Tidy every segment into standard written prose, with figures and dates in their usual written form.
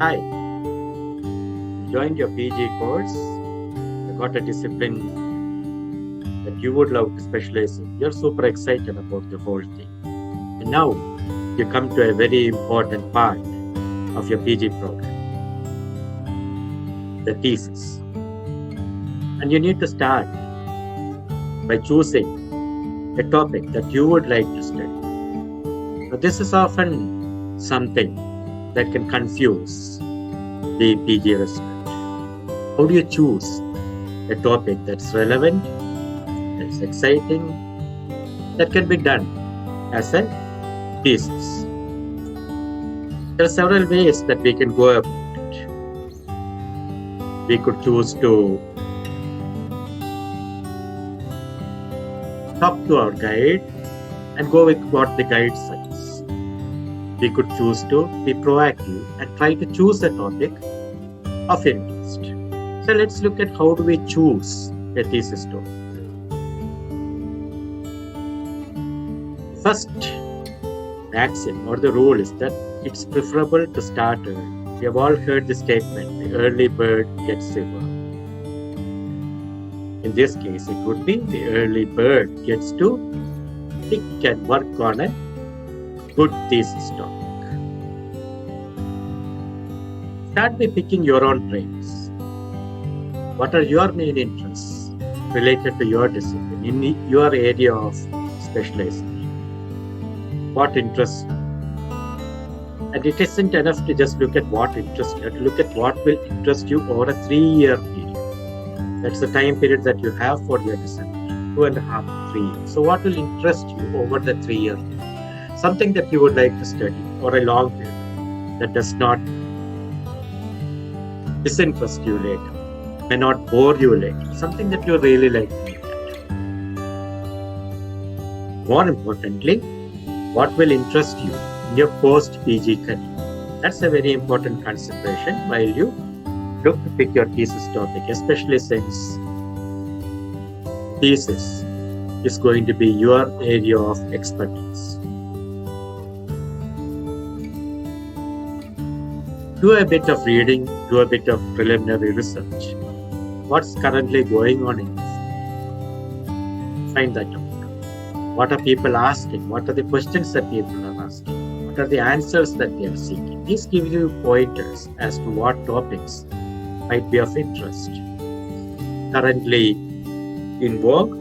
Hi, joined your PG course. You got a discipline that you would love to specialize in. You're super excited about the whole thing. And now you come to a very important part of your PG program, the thesis. And you need to start by choosing a topic that you would like to study. Now, this is often something that can confuse the PG research. How do you choose a topic that's relevant, that's exciting, that can be done as a thesis? There are several ways that we can go about it. We could choose to talk to our guide and go with what the guide says. We could choose to be proactive and try to choose a topic of interest. So let's look at how do we choose a thesis topic. First maxim or the rule is that it's preferable to start early. We have all heard the statement, the early bird gets the worm. In this case, it would be the early bird gets to pick and work on a good thesis topic. Start by picking your own traits. What are your main interests related to your discipline in your area of specialization? What interests you? And it isn't enough to just look at what interests you. You have to look at what will interest you over a 3-year period. That's the time period that you have for your discipline, 2.5 to 3 years. So what will interest you over the 3-year period? Something that you would like to study for a long period that does not disinterest you later, may not bore you later, something that you really like to look at. More importantly, what will interest you in your post-PG career? That's a very important consideration while you look to pick your thesis topic, especially since thesis is going to be your area of expertise. Do a bit of reading, do a bit of preliminary research. What's currently going on in this? Find that out. What are people asking? What are the questions that people are asking? What are the answers that they are seeking? These give you pointers as to what topics might be of interest, currently in vogue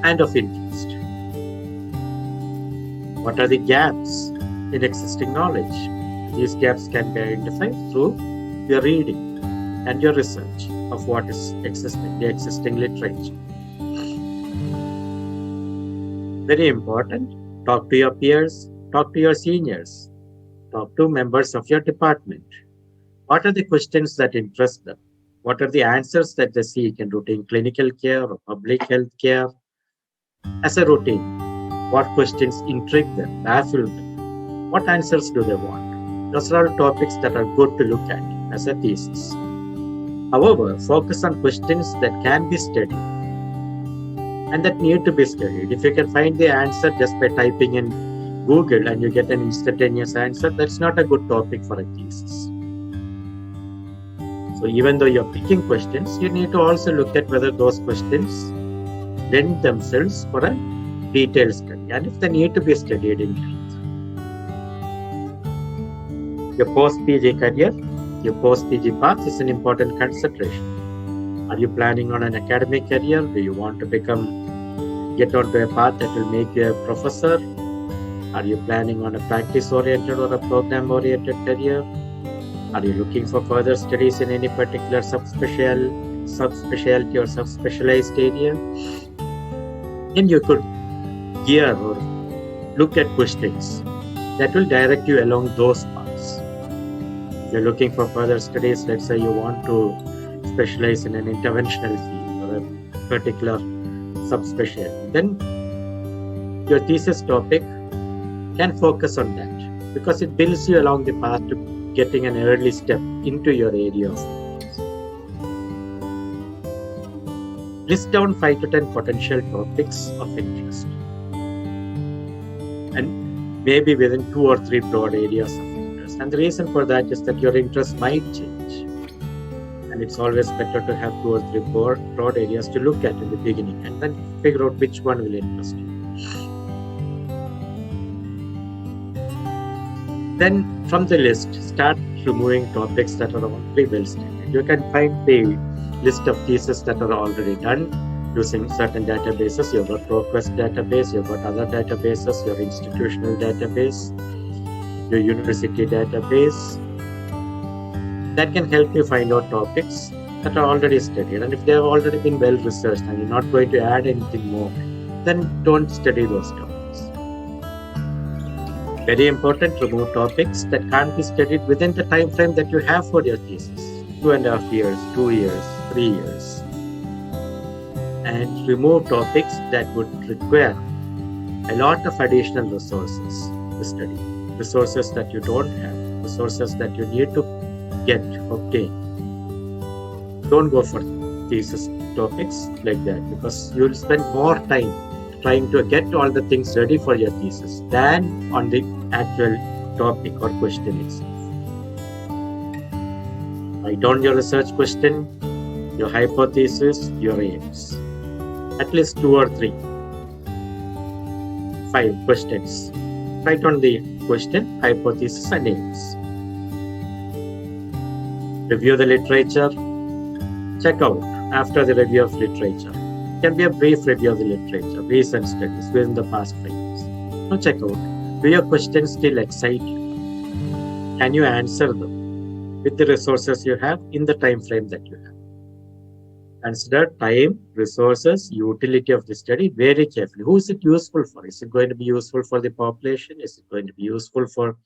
and of interest. What are the gaps in existing knowledge? These gaps can be identified through your reading and your research of what is existing, the existing literature. Very important, talk to your peers, talk to your seniors, talk to members of your department. What are the questions that interest them? What are the answers that they seek in routine clinical care or public health care? As a routine, what questions intrigue them, baffle them? What answers do they want? Those are all topics that are good to look at as a thesis. However, focus on questions that can be studied and that need to be studied. If you can find the answer just by typing in Google and you get an instantaneous answer, that's not a good topic for a thesis. So even though you're picking questions, you need to also look at whether those questions lend themselves for a detailed study and if they need to be studied in depth. Your post-PG career, your post-PG path is an important consideration. Are you planning on an academic career? Do you want to get onto a path that will make you a professor? Are you planning on a practice-oriented or a program-oriented career? Are you looking for further studies in any particular subspecialty or subspecialized area? Then you could gear or look at questions that will direct you along those paths. If you're looking for further studies, let's say you want to specialize in an interventional field or a particular subspecialty, then your thesis topic can focus on that because it builds you along the path to getting an early step into your area of focus. List down 5 to 10 potential topics of interest and maybe within 2 or 3 broad areas of interest. And the reason for that is that your interest might change. And it's always better to have 2 or 3 broad areas to look at in the beginning and then figure out which one will interest you. Then from the list, start removing topics that are already well stated. You can find the list of theses that are already done using certain databases. You've got ProQuest database, you've got other databases, your institutional database, your university database. That can help you find out topics that are already studied. And if they have already been well researched and you're not going to add anything more, then don't study those topics. Very important, remove topics that can't be studied within the time frame that you have for your thesis. 2.5 years, 2 years, 3 years. And remove topics that would require a lot of additional resources to study. Resources that you don't have, resources that you need to obtain. Don't go for thesis topics like that, because you'll spend more time trying to get all the things ready for your thesis than on the actual topic or question itself. Write down your research question, your hypothesis, your aims. At least 2 or 3. 5 questions. Write down the question, hypothesis, and aims. Review the literature. Check out after the review of literature. It can be a brief review of the literature, recent studies within the past 5 years. Now check out, do your questions still excite you? Can you answer them with the resources you have in the time frame that you have? Consider time, resources, utility of the study very carefully. Who is it useful for? Is it going to be useful for the population? Is it going to be useful for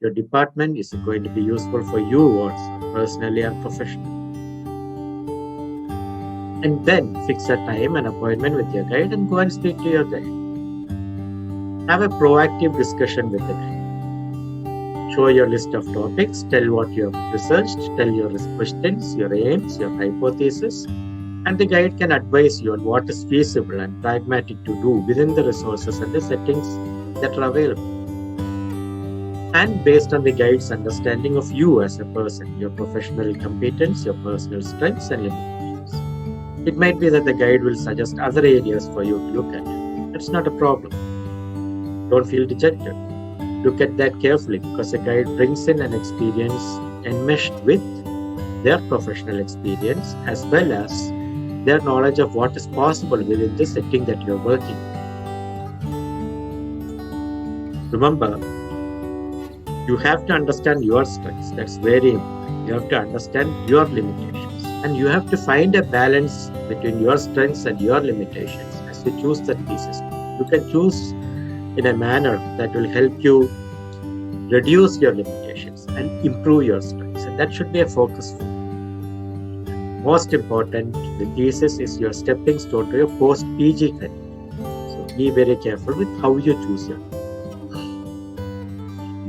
your department? Is it going to be useful for you also, personally and professionally? And then fix a time and appointment with your guide and go and speak to your guide. Have a proactive discussion with the guide. Show your list of topics, tell what you have researched, tell your questions, your aims, your hypothesis, and the guide can advise you on what is feasible and pragmatic to do within the resources and the settings that are available. And based on the guide's understanding of you as a person, your professional competence, your personal strengths and limitations. It might be that the guide will suggest other areas for you to look at. That's not a problem. Don't feel dejected. Look at that carefully, because the guide brings in an experience enmeshed with their professional experience as well as their knowledge of what is possible within the setting that you're working in. Remember, you have to understand your strengths. That's very important. You have to understand your limitations. And you have to find a balance between your strengths and your limitations as you choose the thesis. You can choose in a manner that will help you reduce your limitations and improve your strengths. And that should be a focus for you. Most important, the thesis is your stepping stone to your post-PG career. So be very careful with how you choose your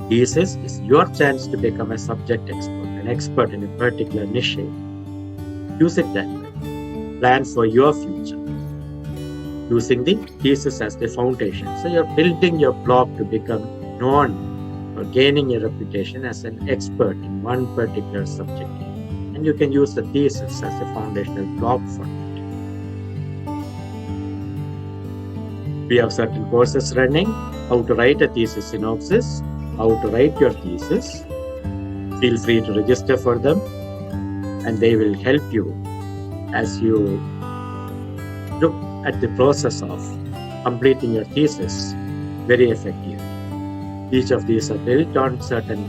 thesis is your chance to become a subject expert, an expert in a particular niche. Use it that way. Plan for your future, using the thesis as the foundation. So you're building your blog to become known or gaining a reputation as an expert in one particular subject. And you can use the thesis as a foundational blog for it. We have certain courses running, how to write a thesis synopsis, how to write your thesis. Feel free to register for them, and they will help you as you look at the process of completing your thesis very effectively. Each of these are built on certain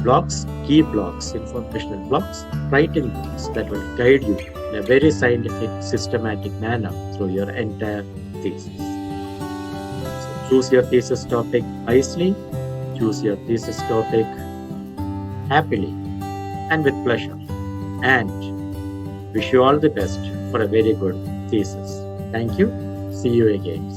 blocks, key blocks, informational blocks, writing blocks that will guide you in a very scientific, systematic manner through your entire thesis. So choose your thesis topic wisely, choose your thesis topic happily and with pleasure, and wish you all the best for a very good thesis. Thank you. See you again.